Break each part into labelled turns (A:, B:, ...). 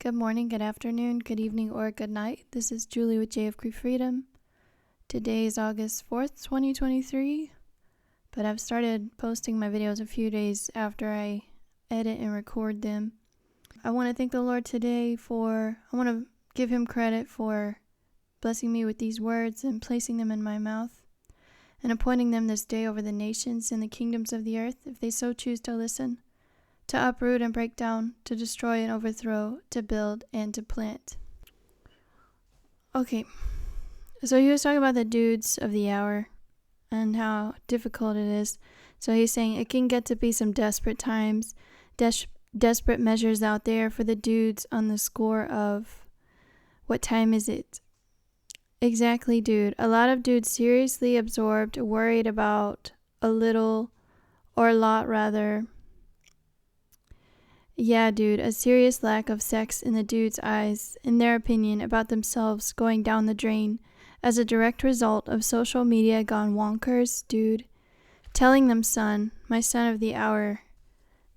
A: Good morning, good afternoon, good evening, or good night. This is Julie with J of Cree Freedom. Today is August 4th, 2023, but I've started posting my videos a few days after I edit and record them. I want to thank the Lord today I want to give Him credit for blessing me with these words and placing them in my mouth and appointing them this day over the nations and the kingdoms of the earth, if they so choose to listen, to uproot and break down, to destroy and overthrow, to build and to plant. Okay, so he was talking about the dudes of the hour and how difficult it is. So he's saying it can get to be some desperate times, desperate measures out there for the dudes on the score of what time is it? Exactly, dude. A lot of dudes seriously absorbed, worried about a little or a lot rather. Yeah, dude, a serious lack of sex in the dude's eyes, in their opinion, about themselves going down the drain as a direct result of social media gone wonkers, dude. Telling them, son, my son of the hour,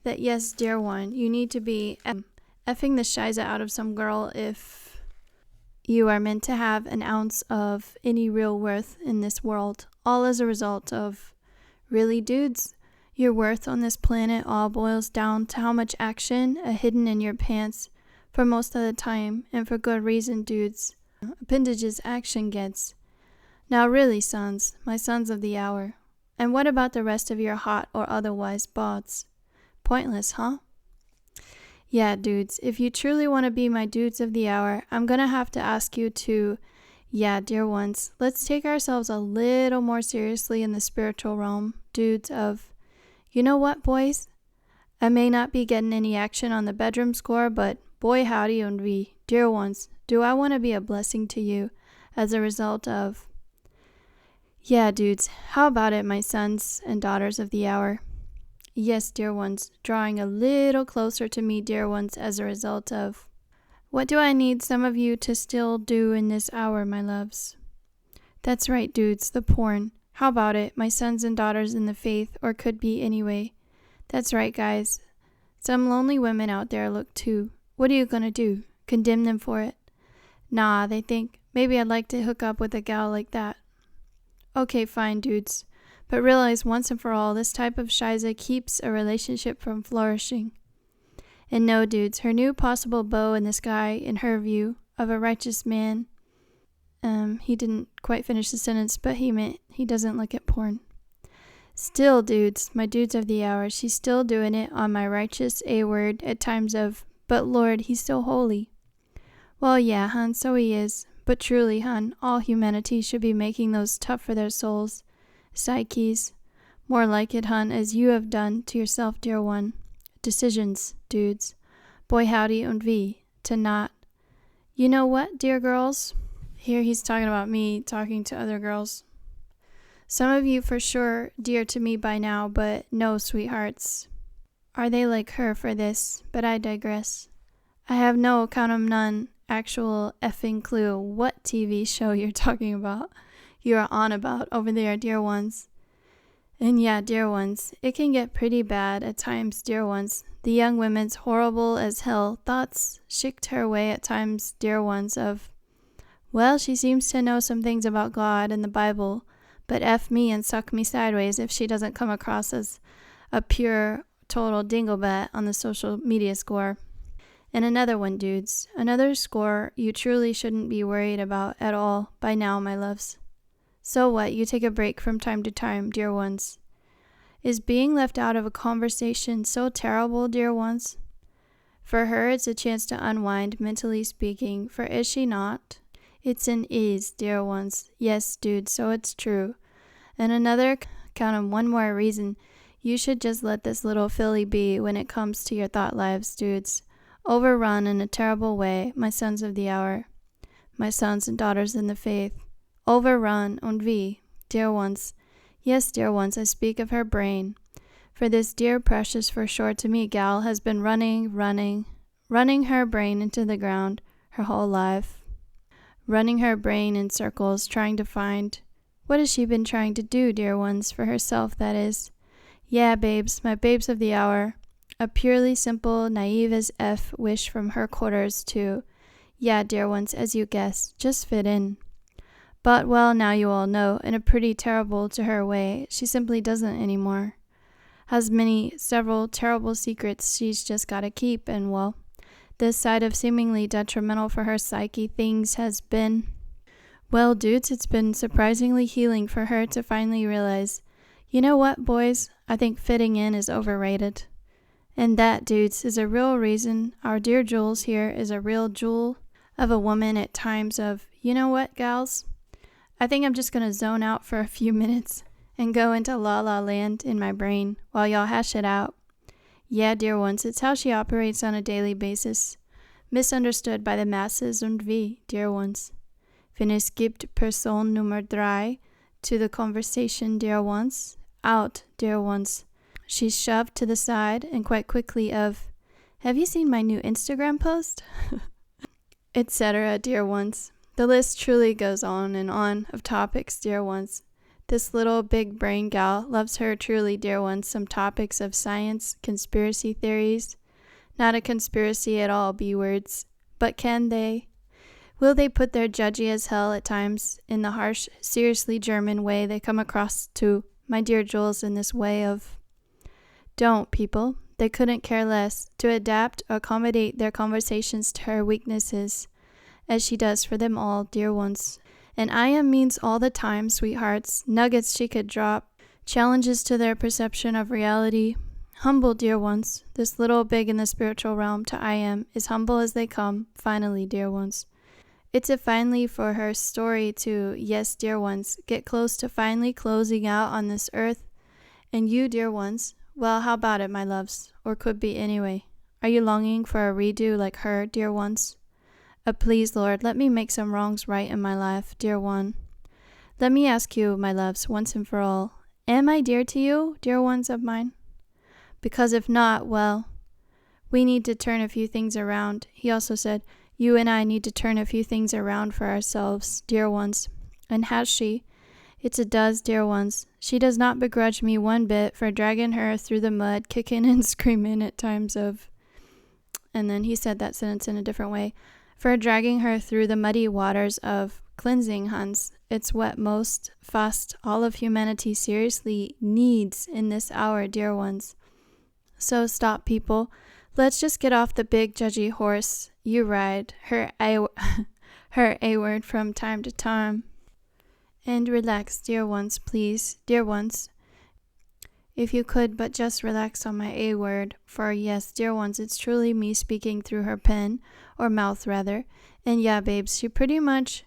A: that yes, dear one, you need to be effing the shiza out of some girl if you are meant to have an ounce of any real worth in this world, all as a result of, really, dudes? Your worth on this planet all boils down to how much action hidden in your pants for most of the time, and for good reason, dudes. Appendages action gets. Now really, sons, my sons of the hour. And what about the rest of your hot or otherwise bods? Pointless, huh? Yeah, dudes, if you truly want to be my dudes of the hour, I'm gonna have to ask you to, yeah, dear ones, let's take ourselves a little more seriously in the spiritual realm, dudes of, you know what, boys? I may not be getting any action on the bedroom score, but boy howdy and we, dear ones, do I want to be a blessing to you as a result of... Yeah, dudes, how about it, my sons and daughters of the hour? Yes, dear ones, drawing a little closer to me, dear ones, as a result of... What do I need some of you to still do in this hour, my loves? That's right, dudes, the porn. How about it, my sons and daughters in the faith, or could be anyway? That's right, guys. Some lonely women out there look too. What are you gonna do? Condemn them for it? Nah, they think, maybe I'd like to hook up with a gal like that. Okay, fine, dudes. But realize once and for all, this type of shiza keeps a relationship from flourishing. And no, dudes, her new possible beau in the sky, in her view, of a righteous man... He didn't quite finish the sentence, but he meant he doesn't look at porn. Still, dudes, my dudes of the hour, she's still doing it on my righteous A-word at times of, but Lord, he's so holy. Well, yeah, hun, so he is. But truly, hun, all humanity should be making those tough for their souls. Psyches. More like it, hun, as you have done to yourself, dear one. Decisions, dudes. Boy howdy und wie. To not. You know what, dear girls? Here he's talking about me talking to other girls. Some of you for sure dear to me by now, but no, sweethearts. Are they like her for this? But I digress. I have no, count 'em none, actual effing clue what TV show you're talking about. You are on about over there, dear ones. And yeah, dear ones, it can get pretty bad at times, dear ones. The young women's horrible as hell thoughts shicked her way at times, dear ones, of... Well, she seems to know some things about God and the Bible, but F me and suck me sideways if she doesn't come across as a pure, total dinglebat on the social media score. And another one, dudes. Another score you truly shouldn't be worried about at all by now, my loves. So what, you take a break from time to time, dear ones. Is being left out of a conversation so terrible, dear ones? For her, it's a chance to unwind, mentally speaking, for is she not? It's an is, dear ones. Yes, dude, so it's true. And another, count on one more reason, you should just let this little filly be when it comes to your thought lives, dudes. Overrun in a terrible way, my sons of the hour. My sons and daughters in the faith. Overrun und wie, dear ones. Yes, dear ones, I speak of her brain. For this dear precious for sure to me gal has been running her brain into the ground her whole life. Running her brain in circles, trying to find... What has she been trying to do, dear ones, for herself, that is? Yeah, babes, my babes of the hour. A purely simple, naive as F wish from her quarters to, yeah, dear ones, as you guess, just fit in. But, well, now you all know, in a pretty terrible to her way, she simply doesn't anymore. Has several terrible secrets she's just gotta keep, and, well, this side of seemingly detrimental for her psyche things has been, well, dudes, it's been surprisingly healing for her to finally realize, you know what, boys, I think fitting in is overrated. And that, dudes, is a real reason our dear Jules here is a real jewel of a woman at times of, you know what, gals? I think I'm just gonna zone out for a few minutes and go into la la land in my brain while y'all hash it out. Yeah, dear ones, it's how she operates on a daily basis. Misunderstood by the masses und wie, dear ones. Wenn es gibt Person Nummer 3 to the conversation, dear ones. Out, dear ones. She's shoved to the side and quite quickly of, have you seen my new Instagram post? Etc., dear ones. The list truly goes on and on of topics, dear ones. This little big brain gal loves her truly, dear ones, some topics of science, conspiracy theories. Not a conspiracy at all, B-words. But will they put their judgy as hell at times in the harsh, seriously German way they come across to my dear Jules in this way of, don't, people. They couldn't care less to adapt or accommodate their conversations to her weaknesses, as she does for them all, dear ones. And I am means all the time, sweethearts, nuggets she could drop, challenges to their perception of reality. Humble, dear ones. This little big in the spiritual realm to I am, as humble as they come, finally, dear ones. It's a finally for her story to, yes, dear ones, get close to finally closing out on this earth. And you, dear ones, well, how about it, my loves? Or could be anyway. Are you longing for a redo like her, dear ones? Please, Lord, let me make some wrongs right in my life, dear one. Let me ask you, my loves, once and for all, am I dear to you, dear ones of mine? Because if not, well, we need to turn a few things around. He also said, you and I need to turn a few things around for ourselves, dear ones. And has she? It's a does, dear ones. She does not begrudge me one bit for dragging her through the mud, kicking and screaming at times of, and then he said that sentence in a different way, for dragging her through the muddy waters of cleansing, Hans. It's what most fast all of humanity seriously needs in this hour, dear ones. So stop, people. Let's just get off the big judgy horse. You ride her A-word from time to time. And relax, dear ones, please, dear ones. If you could but just relax on my A-word, for yes, dear ones, it's truly me speaking through her pen, or mouth rather, and yeah, babes, she's pretty much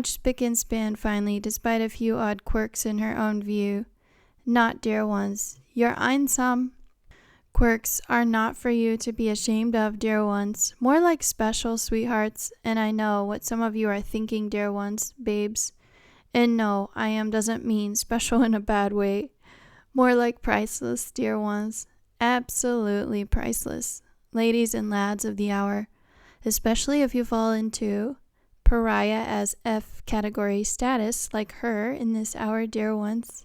A: spick and span finally, despite a few odd quirks in her own view. Not, dear ones, your einsam quirks are not for you to be ashamed of, dear ones, more like special, sweethearts, and I know what some of you are thinking, dear ones, babes. And no, I am doesn't mean special in a bad way. More like priceless, dear ones. Absolutely priceless. Ladies and lads of the hour, especially if you fall into pariah as F category status like her in this hour, dear ones.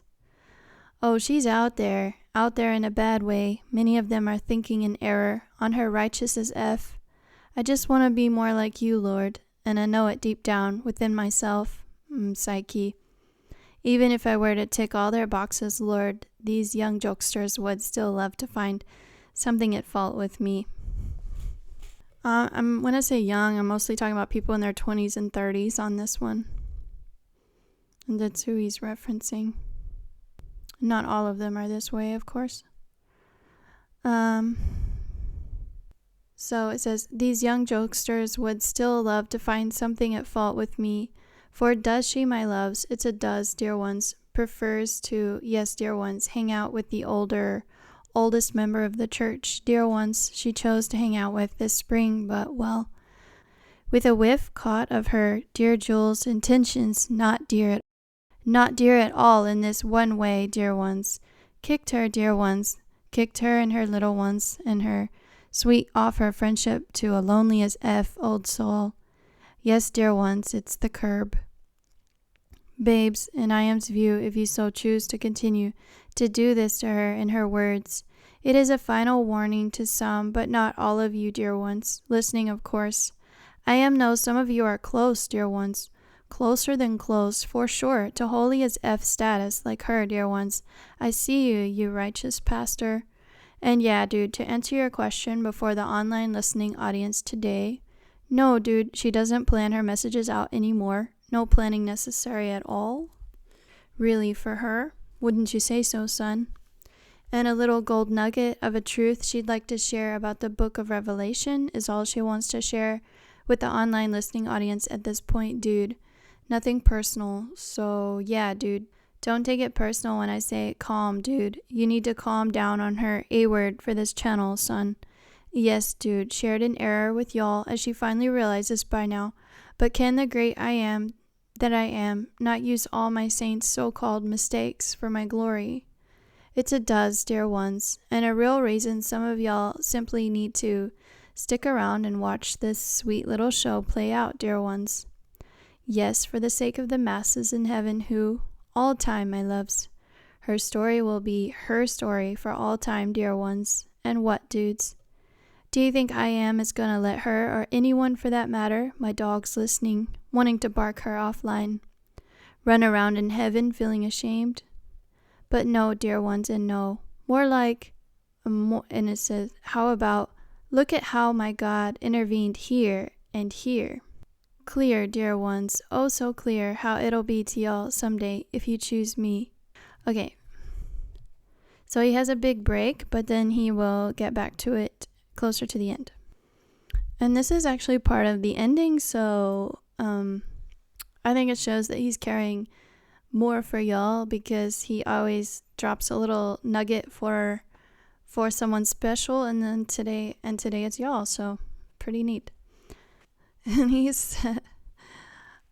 A: Oh, she's out there in a bad way. Many of them are thinking in error, on her righteous as F. I just want to be more like you, Lord, and I know it deep down within myself. Psyche. Even if I were to tick all their boxes, Lord, these young jokesters would still love to find something at fault with me. When I say young, I'm mostly talking about people in their 20s and 30s on this one. And that's who he's referencing. Not all of them are this way, of course. So it says, these young jokesters would still love to find something at fault with me. For does she, my loves, it's a does, dear ones, prefers to, yes, dear ones, hang out with the oldest member of the church, dear ones, she chose to hang out with this spring, but, well, with a whiff caught of her, dear Jules' intentions, not dear at all in this one way, dear ones, kicked her, dear ones, kicked her and her little ones, and her sweet offer friendship to a lonely as F old soul. Yes, dear ones, it's the curb. Babes, in I am's view, if you so choose to continue to do this to her in her words, it is a final warning to some, but not all of you, dear ones, listening, of course. I am knows some of you are close, dear ones, closer than close, for sure, to holy as F status, like her, dear ones. I see you, you righteous pastor. And yeah, dude, to answer your question before the online listening audience today, no, dude, she doesn't plan her messages out anymore. No planning necessary at all. Really, for her? Wouldn't you say so, son? And a little gold nugget of a truth she'd like to share about the book of Revelation is all she wants to share with the online listening audience at this point, dude. Nothing personal, so yeah, dude. Don't take it personal when I say calm, dude. You need to calm down on her A-word for this channel, son. Yes, dude, shared an error with y'all as she finally realizes by now. But can the great I am that I am not use all my saints' so-called mistakes for my glory? It's a does, dear ones, and a real reason some of y'all simply need to stick around and watch this sweet little show play out, dear ones. Yes, for the sake of the masses in heaven who, all time, my loves, her story will be her story for all time, dear ones. And what, dudes? Do you think I am is gonna let her, or anyone for that matter, my dogs listening, wanting to bark her offline, run around in heaven feeling ashamed? But no, dear ones, and no. More like, and it says, how about, look at how my God intervened here and here. Clear, dear ones, oh so clear how it'll be to y'all someday if you choose me. Okay, so he has a big break, but then he will get back to it closer to the end. And this is actually part of the ending, so I think it shows that he's carrying more for y'all because he always drops a little nugget for someone special, and then today it's y'all, so pretty neat. And he said,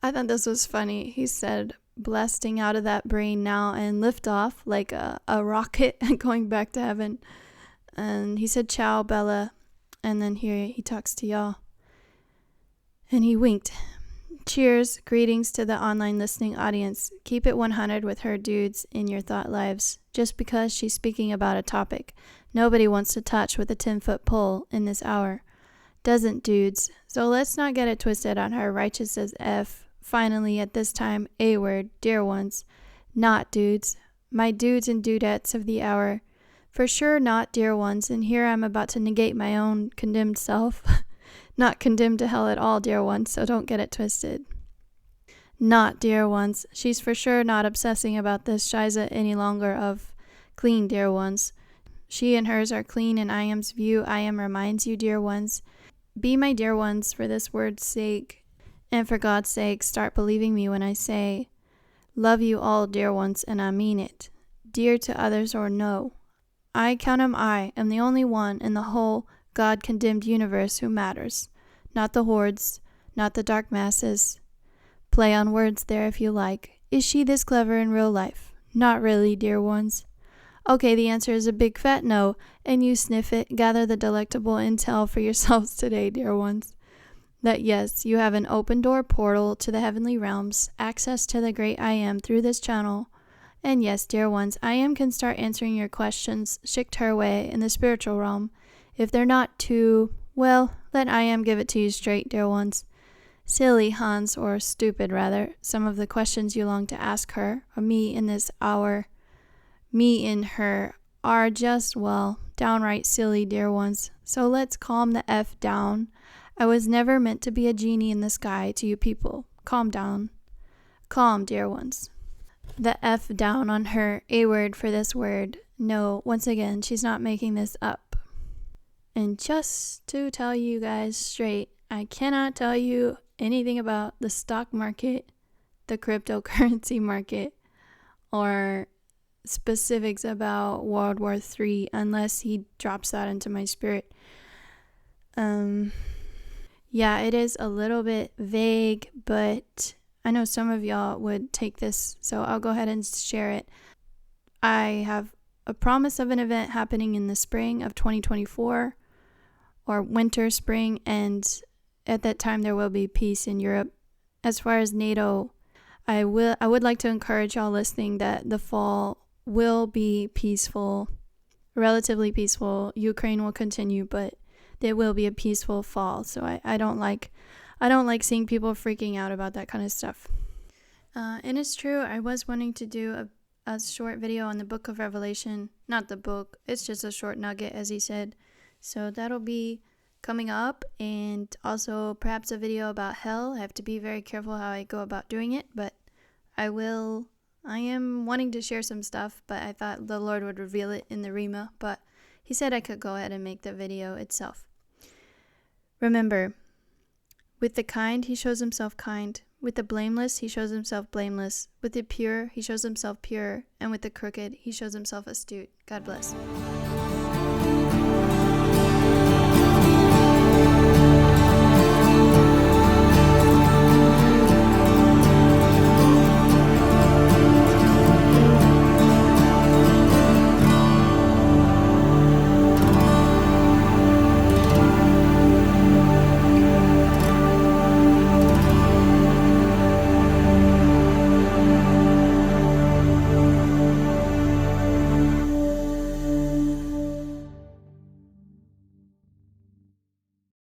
A: I thought this was funny. He said, blasting out of that brain now and lift off like a rocket going back to heaven. And he said, ciao, Bella. And then here he talks to y'all. And he winked. Cheers, greetings to the online listening audience. Keep it 100 with her, dudes, in your thought lives. Just because she's speaking about a topic nobody wants to touch with a 10-foot pole in this hour. Doesn't, dudes. So let's not get it twisted on her righteous as F. Finally, at this time, A-word, dear ones. Not, dudes. My dudes and dudettes of the hour. For sure not, dear ones, and here I'm about to negate my own condemned self. Not condemned to hell at all, dear ones, so don't get it twisted. Not, dear ones. She's for sure not obsessing about this Shiza any longer of clean, dear ones. She and hers are clean in I am's view. I am reminds you, dear ones. Be my dear ones for this word's sake, and for God's sake, start believing me when I say, love you all, dear ones, and I mean it. Dear to others or no. I count him I am the only one in the whole God-condemned universe who matters. Not the hordes, not the dark masses. Play on words there if you like. Is she this clever in real life? Not really, dear ones. Okay, the answer is a big fat no, and you sniff it, gather the delectable intel for yourselves today, dear ones. That yes, you have an open door portal to the heavenly realms, access to the great I am through this channel. And yes, dear ones, I am can start answering your questions, shicked her way in the spiritual realm. If they're not too, well, let I am give it to you straight, dear ones. Silly, Hans, or stupid rather, some of the questions you long to ask her, or me in this hour, me in her, are just, well, downright silly, dear ones. So let's calm the F down. I was never meant to be a genie in the sky to you people. Calm down. Calm, dear ones. The F down on her, a word for this word. No, once again, she's not making this up. And just to tell you guys straight, I cannot tell you anything about the stock market, the cryptocurrency market, or specifics about World War III unless he drops that into my spirit. Yeah, it is a little bit vague, but I know some of y'all would take this, so I'll go ahead and share it. I have a promise of an event happening in the spring of 2024, or winter, spring, and at that time there will be peace in Europe. As far as NATO, I would like to encourage y'all listening that the fall will be peaceful, relatively peaceful. Ukraine will continue, but there will be a peaceful fall. So I don't like seeing people freaking out about that kind of stuff. And it's true, I was wanting to do a short video on the book of Revelation. Not the book, it's just a short nugget, as he said. So that'll be coming up, and also perhaps a video about hell. I have to be very careful how I go about doing it, but I am wanting to share some stuff, but I thought the Lord would reveal it in the Rhema, but he said I could go ahead and make the video itself. Remember, with the kind, he shows himself kind. With the blameless, he shows himself blameless. With the pure, he shows himself pure. And with the crooked, he shows himself astute. God bless.